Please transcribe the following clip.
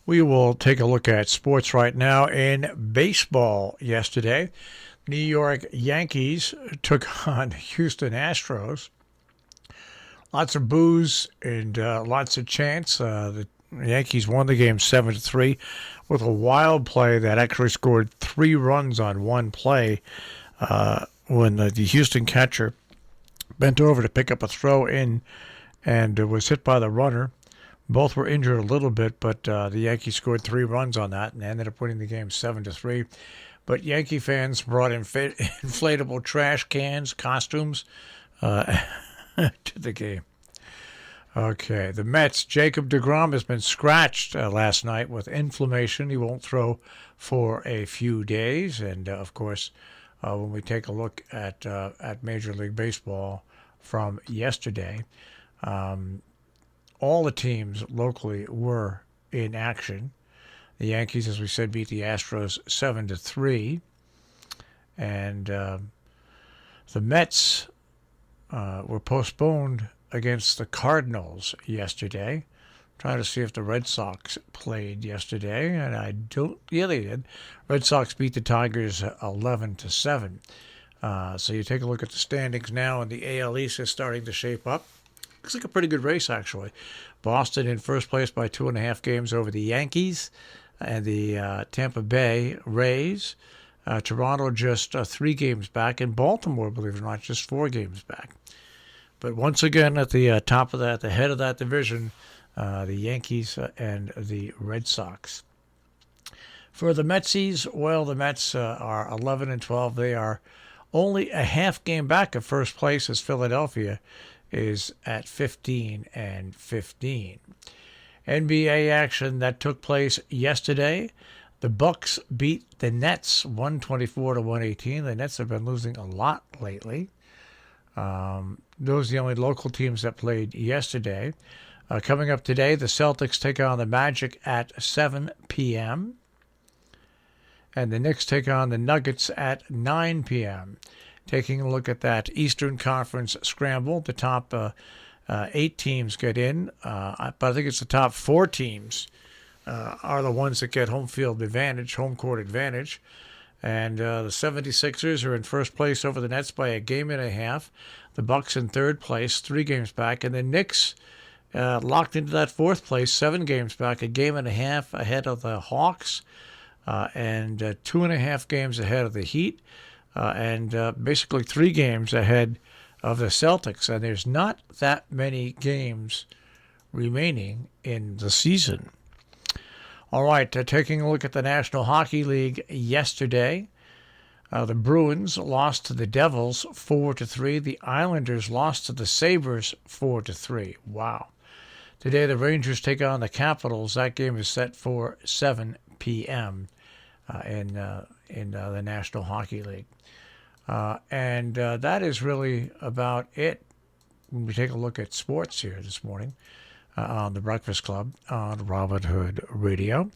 We will take a look at sports right now. In baseball yesterday, New York Yankees took on Houston Astros. Lots of boos and lots of chants. The Yankees won the game 7-3 with a wild play that actually scored 3 runs on one play when the Houston catcher bent over to pick up a throw in and was hit by the runner. Both were injured a little bit, but the Yankees scored 3 runs on that and ended up winning the game 7-3. But Yankee fans brought in inflatable trash cans, costumes to the game. Okay, the Mets. Jacob deGrom has been scratched last night with inflammation. He won't throw for a few days. And, of course, when we take a look at Major League Baseball from yesterday, all the teams locally were in action. The Yankees, as we said, beat the Astros 7-3. And the Mets were postponed against the Cardinals yesterday. Trying to see if the Red Sox played yesterday, and yeah, they did. Red Sox beat the Tigers 11-7. So you take a look at the standings now, and the AL East is starting to shape up. Looks like a pretty good race, actually. Boston in first place by 2.5 games over the Yankees and the Tampa Bay Rays. Toronto just 3 games back, and Baltimore, believe it or not, just 4 games back. But once again, at the top of that, the head of that division, the Yankees and the Red Sox. For the Metsies, well, the Mets are 11-12. They are only a half game back of first place, as Philadelphia is at 15-15. NBA action that took place yesterday. The Bucks beat the Nets 124-118. The Nets have been losing a lot lately. Those are the only local teams that played yesterday. Coming up today, the Celtics take on the Magic at 7 p.m. And the Knicks take on the Nuggets at 9 p.m. Taking a look at that Eastern Conference scramble, the top 8 teams get in, but I think it's the top 4 teams are the ones that get home court advantage. And the 76ers are in first place over the Nets by a game and a half. The Bucks in third place, 3 games back. And the Knicks locked into that fourth place, 7 games back, a game and a half ahead of the Hawks, and 2.5 games ahead of the Heat, and basically 3 games ahead of the Celtics. And there's not that many games remaining in the season. All right, taking a look at the National Hockey League yesterday, the Bruins lost to the Devils 4-3. The Islanders lost to the Sabres 4-3. Wow. Today the Rangers take on the Capitals. That game is set for 7 p.m. in the National Hockey League. And that is really about it when we take a look at sports here this morning on the Breakfast Club on Robin Hood Radio.